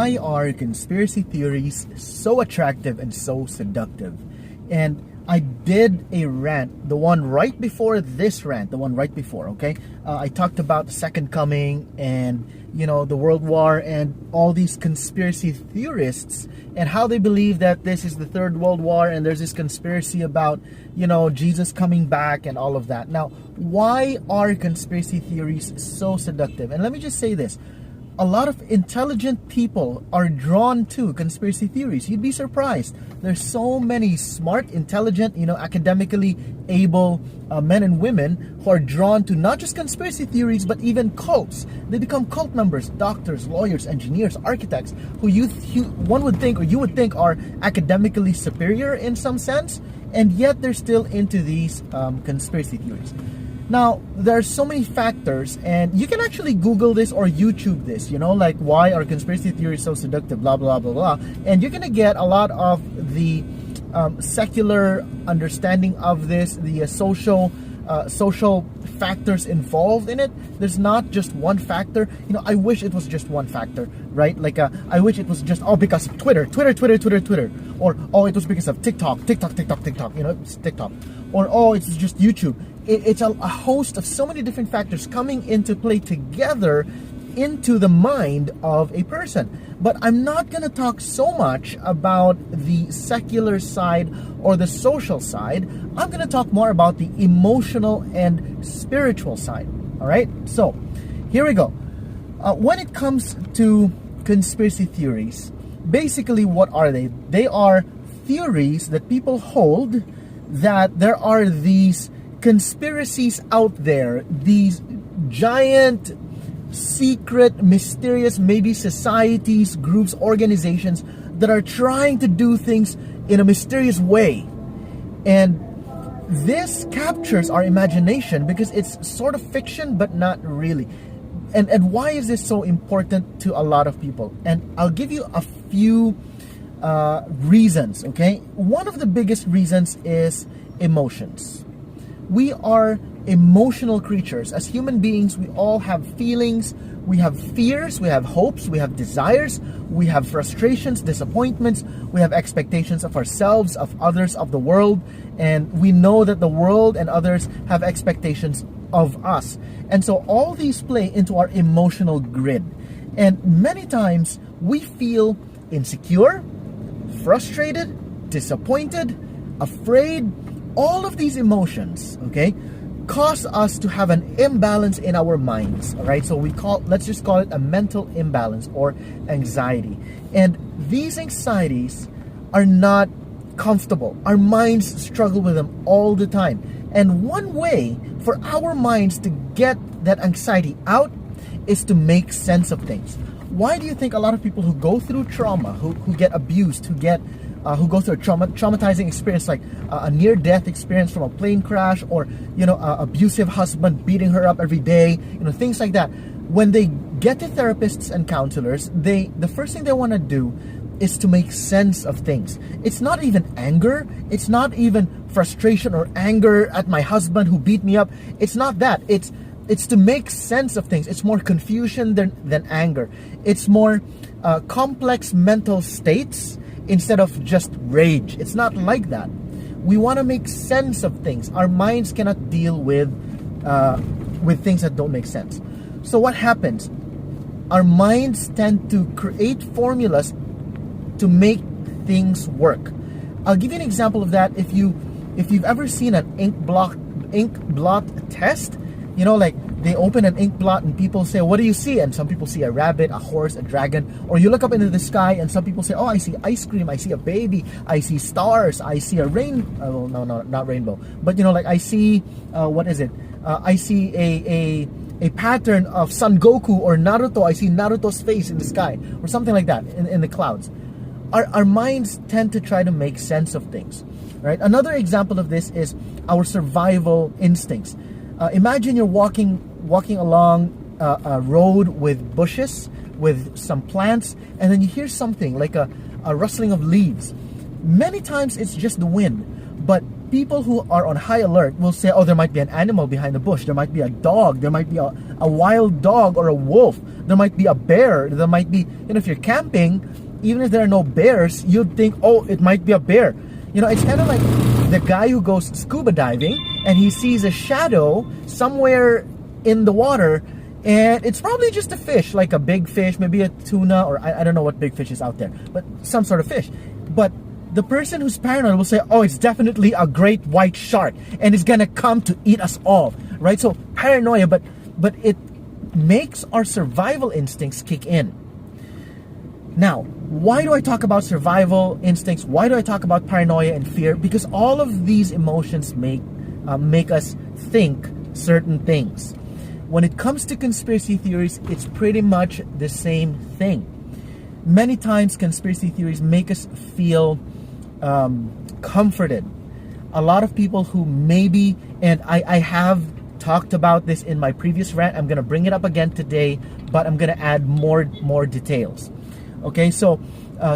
why are conspiracy theories so attractive and so seductive? And I did a rant, the one right before this rant, the one right before, okay? I talked about the second coming and, the world war and all these conspiracy theorists and how they believe that this is the third world war and there's this conspiracy about, Jesus coming back and all of that. Now, why are conspiracy theories so seductive? And let me just say this. A lot of intelligent people are drawn to conspiracy theories. You'd be surprised. There's so many smart, intelligent, academically able men and women who are drawn to not just conspiracy theories, but even cults. They become cult members, doctors, lawyers, engineers, architects, who one would think, or you would think, are academically superior in some sense, and yet they're still into these conspiracy theories. Now, there are so many factors, and you can actually Google this or YouTube this, like why are conspiracy theories so seductive, blah, blah, blah, blah. And you're going to get a lot of the secular understanding of this, the social factors involved in it. There's not just one factor. I wish it was just one factor, right? Like, I wish it was just, because of Twitter. Or, it was because of TikTok. It's TikTok. Or, it's just YouTube. It's a host of so many different factors coming into play together into the mind of a person. But I'm not going to talk so much about the secular side or the social side. I'm going to talk more about the emotional and spiritual side. All right? So, here we go. When it comes to conspiracy theories, basically what are they? They are theories that people hold that there are these conspiracies out there, these giant, secret, mysterious, maybe societies, groups, organizations that are trying to do things in a mysterious way. And this captures our imagination because it's sort of fiction, but not really. And why is this so important to a lot of people? And I'll give you a few reasons, okay? One of the biggest reasons is emotions. We are emotional creatures. As human beings, we all have feelings, we have fears, we have hopes, we have desires, we have frustrations, disappointments, we have expectations of ourselves, of others, of the world, and we know that the world and others have expectations of us. And so all these play into our emotional grid. And many times we feel insecure, frustrated, disappointed, afraid. All of these emotions, okay, cause us to have an imbalance in our minds, all right? So let's just call it a mental imbalance or anxiety. And these anxieties are not comfortable. Our minds struggle with them all the time. And one way for our minds to get that anxiety out is to make sense of things. Why do you think a lot of people who go through trauma, who get abused, who go through a traumatizing experience like a near-death experience from a plane crash, or abusive husband beating her up every day, things like that. When they get to therapists and counselors, the first thing they want to do is to make sense of things. It's not even anger. It's not even frustration or anger at my husband who beat me up. It's not that. It's to make sense of things. It's more confusion than anger. It's more complex mental states instead of just rage. It's not like that. We want to make sense of things. Our minds cannot deal with things that don't make sense. So what happens? Our minds tend to create formulas to make things work. I'll give you an example of that. If you've ever seen an ink blot test, like they open an ink blot and people say, what do you see? And some people see a rabbit, a horse, a dragon. Or you look up into the sky and some people say, I see ice cream, I see a baby, I see stars, I see a rainbow. No, not rainbow. But I see, what is it? I see a pattern of Son Goku or Naruto. I see Naruto's face in the sky or something like that in the clouds. Our minds tend to try to make sense of things, right? Another example of this is our survival instincts. Imagine you're walking along a road with bushes, with some plants, and then you hear something like a rustling of leaves. Many times it's just the wind, but people who are on high alert will say, oh, there might be an animal behind the bush. There might be a dog. There might be a wild dog or a wolf. There might be a bear. There might be, if you're camping, even if there are no bears, you'd think, oh, it might be a bear. It's kind of like the guy who goes scuba diving and he sees a shadow somewhere in the water, and it's probably just a fish, like a big fish, maybe a tuna, or I don't know what big fish is out there, but some sort of fish. But the person who's paranoid will say, oh, it's definitely a great white shark and it's gonna come to eat us all, right? So paranoia, but it makes our survival instincts kick in. Now, why do I talk about survival instincts? Why do I talk about paranoia and fear? Because all of these emotions make us think certain things. When it comes to conspiracy theories, it's pretty much the same thing. Many times conspiracy theories make us feel comforted. A lot of people who maybe, and I have talked about this in my previous rant, I'm going to bring it up again today, but I'm going to add more details. Okay, so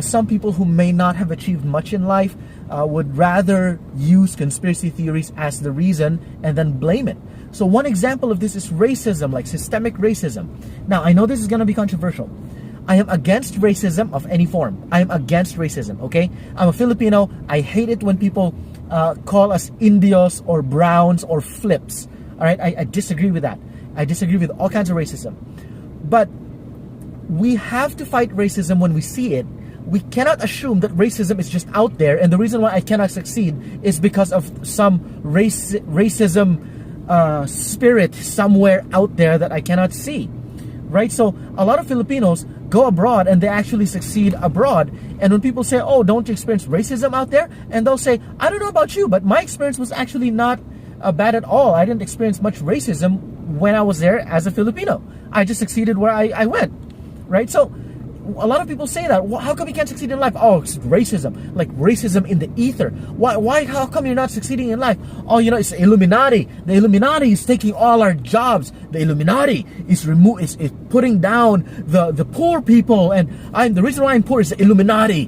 some people who may not have achieved much in life would rather use conspiracy theories as the reason and then blame it. So one example of this is racism, like systemic racism. Now, I know this is going to be controversial. I am against racism of any form. I am against racism, okay? I'm a Filipino. I hate it when people call us Indios or Browns or Flips. All right, I disagree with that. I disagree with all kinds of racism. But we have to fight racism when we see it. We cannot assume that racism is just out there, and the reason why I cannot succeed is because of some racism spirit somewhere out there that I cannot see, right? So a lot of Filipinos go abroad and they actually succeed abroad. And when people say, oh, don't you experience racism out there? And they'll say, I don't know about you, but my experience was actually not bad at all. I didn't experience much racism when I was there as a Filipino. I just succeeded where I went, right? So a lot of people say that. Well, how come you can't succeed in life? Oh, it's racism, like racism in the ether. Why? How come you're not succeeding in life? Oh, it's the Illuminati. The Illuminati is taking all our jobs. The Illuminati is putting down the poor people, and the reason why I'm poor is the Illuminati.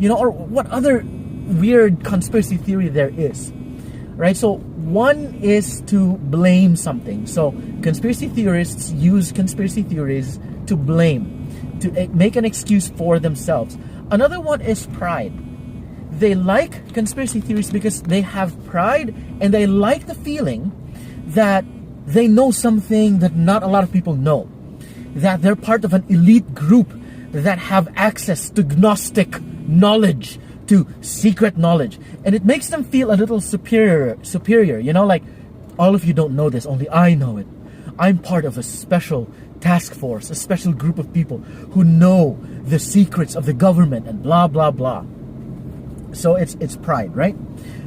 Or what other weird conspiracy theory there is, right? So one is to blame something. So conspiracy theorists use conspiracy theories to blame, to make an excuse for themselves. Another one is pride. They like conspiracy theories because they have pride and they like the feeling that they know something that not a lot of people know. That they're part of an elite group that have access to Gnostic knowledge, to secret knowledge. And it makes them feel a little superior. Like, all of you don't know this, only I know it. I'm part of a special task force, a special group of people who know the secrets of the government and blah, blah, blah. So it's pride, right?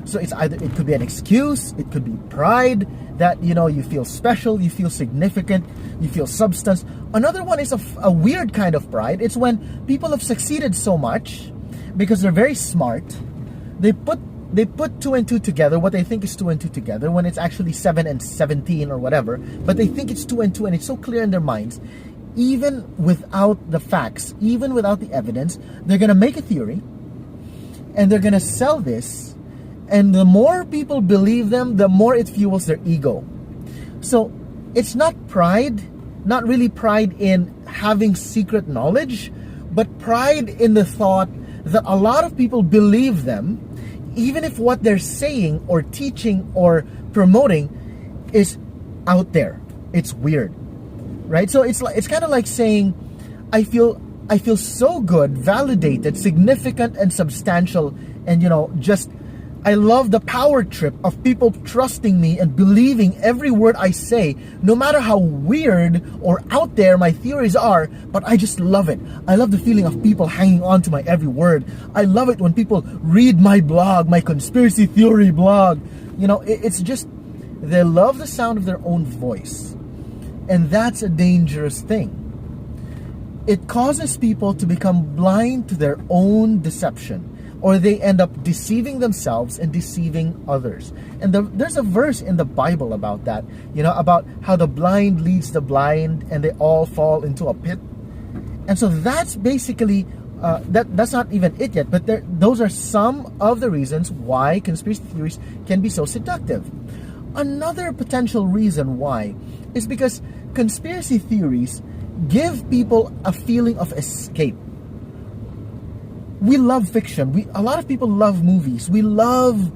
So it could be an excuse, it could be pride that, you feel special, you feel significant, you feel substance. Another one is a weird kind of pride. It's when people have succeeded so much because they're very smart. They put 2 and 2 together, what they think is 2 and 2 together, when it's actually 7 and 17 or whatever. But they think it's 2 and 2, and it's so clear in their minds. Even without the facts, even without the evidence, they're going to make a theory, and they're going to sell this. And the more people believe them, the more it fuels their ego. So it's not pride, not really pride in having secret knowledge, but pride in the thought that a lot of people believe them, even if what they're saying or teaching or promoting is out there. It's weird, right? So it's kind of like saying, I feel so good, validated, significant, and substantial, and I love the power trip of people trusting me and believing every word I say, no matter how weird or out there my theories are, but I just love it. I love the feeling of people hanging on to my every word. I love it when people read my blog, my conspiracy theory blog. It's just, they love the sound of their own voice. And that's a dangerous thing. It causes people to become blind to their own deception, or they end up deceiving themselves and deceiving others. And there's a verse in the Bible about that, about how the blind leads the blind and they all fall into a pit. And so that's basically that's not even it yet, but those are some of the reasons why conspiracy theories can be so seductive. Another potential reason why is because conspiracy theories give people a feeling of escape. We love fiction. A lot of people love movies. We love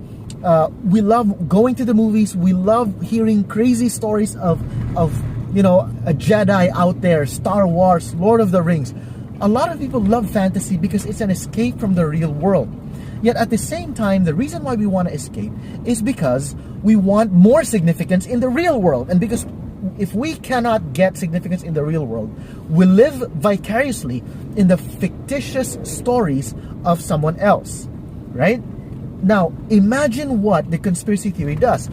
going to the movies. We love hearing crazy stories of a Jedi out there, Star Wars, Lord of the Rings. A lot of people love fantasy because it's an escape from the real world. Yet at the same time, the reason why we want to escape is because we want more significance in the real world. And because if we cannot get significance in the real world, we live vicariously in the fictitious stories of someone else, right? Now, imagine what the conspiracy theory does.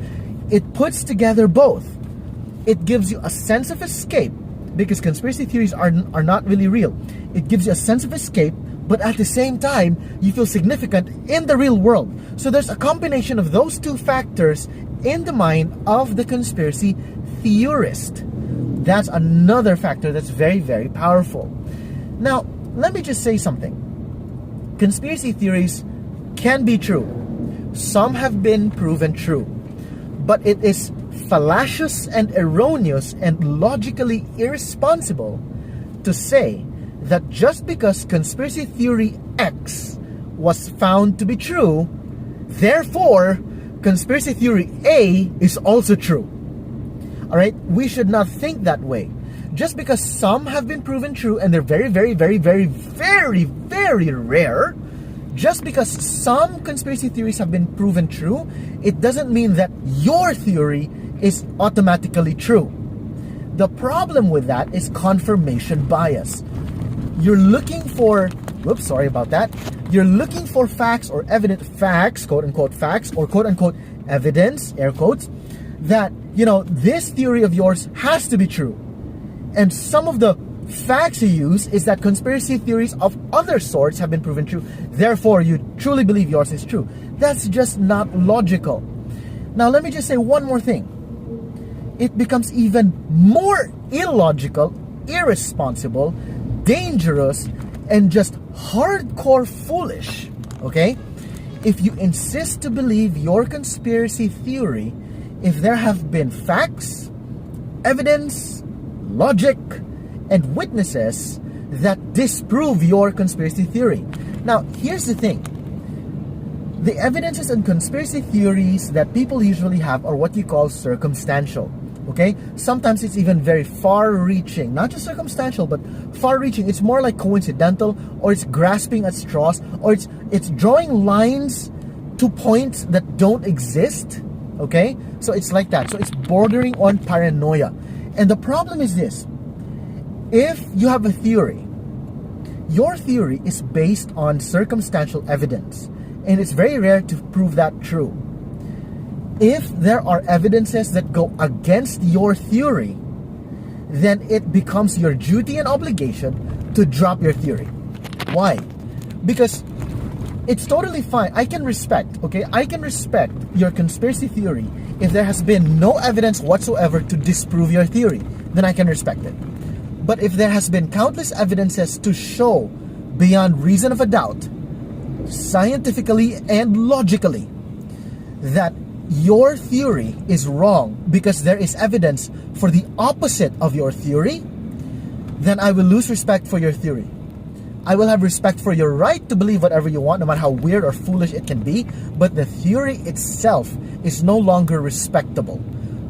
It puts together both. It gives you a sense of escape, because conspiracy theories are not really real. It gives you a sense of escape, but at the same time, you feel significant in the real world. So there's a combination of those two factors in the mind of the conspiracy theorist. That's another factor that's very, very powerful. Now, let me just say something. Conspiracy theories can be true. Some have been proven true. But it is fallacious and erroneous and logically irresponsible to say that just because conspiracy theory X was found to be true, therefore conspiracy theory A is also true. Alright? We should not think that way. Just because some have been proven true, and they're very, very, very, very, very, very rare, just because some conspiracy theories have been proven true, it doesn't mean that your theory is automatically true. The problem with that is confirmation bias. You're looking for, you're looking for facts or evident facts, quote unquote facts, or quote unquote evidence, air quotes, that, this theory of yours has to be true. And some of the facts you use is that conspiracy theories of other sorts have been proven true. Therefore, you truly believe yours is true. That's just not logical. Now, let me just say one more thing. It becomes even more illogical, irresponsible, dangerous, and just hardcore foolish, okay? If you insist to believe your conspiracy theory, if there have been facts, evidence, logic, and witnesses that disprove your conspiracy theory. Now, here's the thing. The evidences and conspiracy theories that people usually have are what you call circumstantial. Okay? Sometimes it's even very far-reaching. Not just circumstantial, but far-reaching. It's more like coincidental, or it's grasping at straws, or it's drawing lines to points that don't exist. Okay? So it's like that. So it's bordering on paranoia. And the problem is this. If you have a theory, your theory is based on circumstantial evidence, and it's very rare to prove that true. If there are evidences that go against your theory, then it becomes your duty and obligation to drop your theory. Why? Because it's totally fine. I can respect your conspiracy theory if there has been no evidence whatsoever to disprove your theory. Then I can respect it. But if there has been countless evidences to show beyond reason of a doubt, scientifically and logically, that your theory is wrong because there is evidence for the opposite of your theory, then I will lose respect for your theory. I will have respect for your right to believe whatever you want, no matter how weird or foolish it can be, but the theory itself is no longer respectable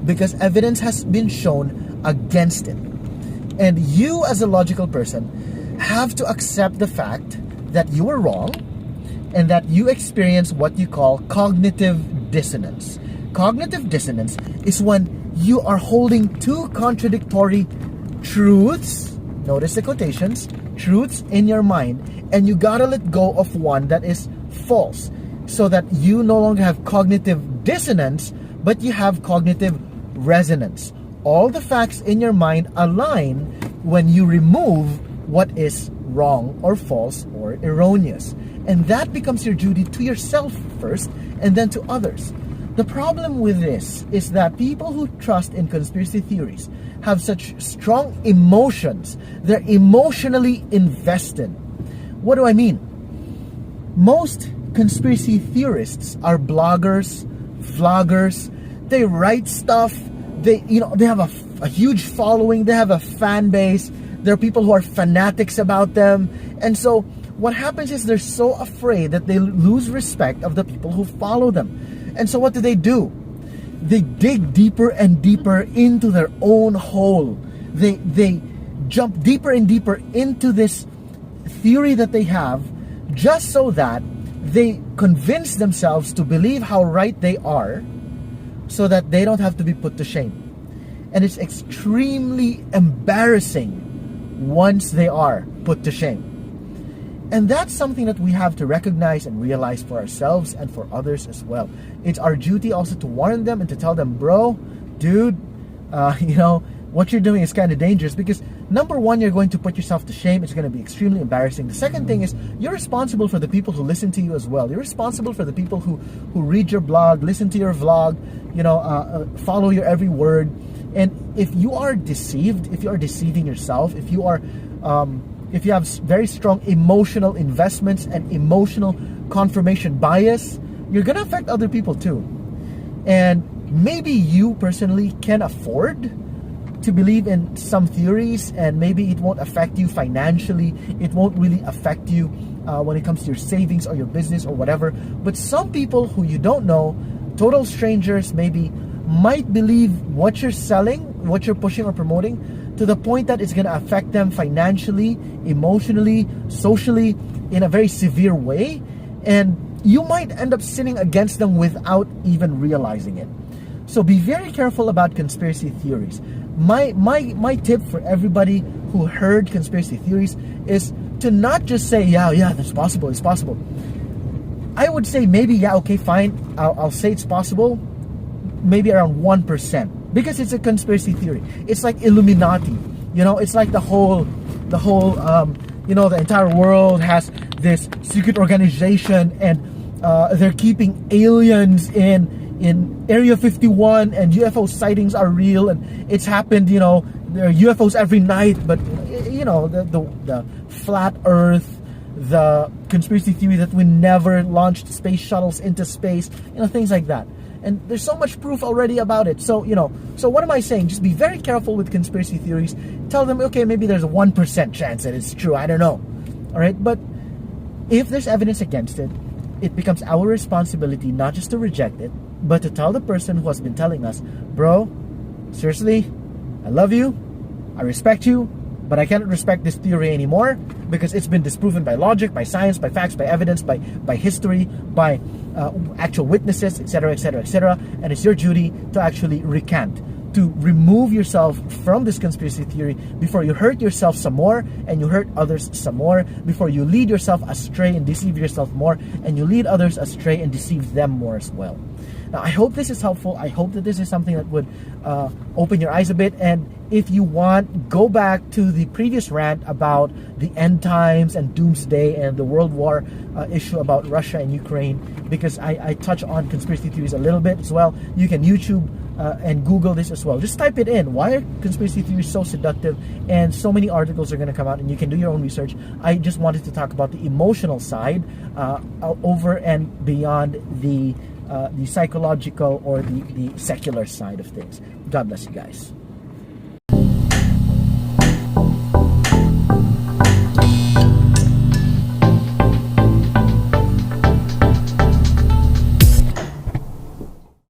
because evidence has been shown against it. And you, as a logical person, have to accept the fact that you were wrong and that you experience what you call cognitive dissonance. Cognitive dissonance is when you are holding two contradictory truths, notice the quotations, truths in your mind, and you gotta let go of one that is false so that you no longer have cognitive dissonance, but you have cognitive resonance. All the facts in your mind align when you remove what is wrong or false or erroneous. And that becomes your duty to yourself first and then to others. The problem with this is that people who trust in conspiracy theories have such strong emotions. They're emotionally invested. What do I mean? Most conspiracy theorists are bloggers, vloggers. They write stuff. They have a huge following. They have a fan base. There are people who are fanatics about them. And so what happens is they're so afraid that they lose respect of the people who follow them. And so what do? They dig deeper and deeper into their own hole. They jump deeper and deeper into this theory that they have, just so that they convince themselves to believe how right they are, so that they don't have to be put to shame. And it's extremely embarrassing once they are put to shame. And that's something that we have to recognize and realize for ourselves and for others as well. It's our duty also to warn them and to tell them, bro, dude, what you're doing is kind of dangerous, because number one, you're going to put yourself to shame. It's going to be extremely embarrassing. The second thing is, you're responsible for the people who listen to you as well. You're responsible for the people who read your blog, listen to your vlog, follow your every word. And if you are deceived, if you are deceiving yourself, if you have very strong emotional investments and emotional confirmation bias, you're going to affect other people too. And maybe you personally can afford to believe in some theories, and maybe it won't affect you financially. It won't really affect you when it comes to your savings or your business or whatever. But some people who you don't know, total strangers maybe, might believe what you're selling, what you're pushing or promoting, to the point that it's going to affect them financially, emotionally, socially, in a very severe way. And you might end up sinning against them without even realizing it. So be very careful about conspiracy theories. My tip for everybody who heard conspiracy theories is to not just say, yeah, that's possible, it's possible. I would say maybe, yeah, okay, fine, I'll say it's possible, maybe around 1%, because it's a conspiracy theory. It's like Illuminati, it's like the whole, the entire world has this secret organization, and they're keeping aliens in Area 51, and UFO sightings are real, and it's happened, there are UFOs every night. But the flat earth, the conspiracy theory that we never launched space shuttles into space, things like that. And there's so much proof already about it. So what am I saying? Just be very careful with conspiracy theories. Tell them, okay, maybe there's a 1% chance that it's true, I don't know. All right, but if there's evidence against it, it becomes our responsibility not just to reject it, but to tell the person who has been telling us, bro, seriously, I love you, I respect you, but I cannot respect this theory anymore, because it's been disproven by logic, by science, by facts, by evidence, by history, by actual witnesses, etc., etc., etc. And it's your duty to actually recant, to remove yourself from this conspiracy theory before you hurt yourself some more and you hurt others some more, before you lead yourself astray and deceive yourself more, and you lead others astray and deceive them more as well. Now, I hope this is helpful. I hope that this is something that would open your eyes a bit. And if you want, go back to the previous rant about the end times and doomsday and the World War issue about Russia and Ukraine, because I touch on conspiracy theories a little bit as well. You can YouTube and Google this as well. Just type it in. Why are conspiracy theories so seductive? And so many articles are going to come out, and you can do your own research. I just wanted to talk about the emotional side over and beyond the psychological or the secular side of things. God bless you guys.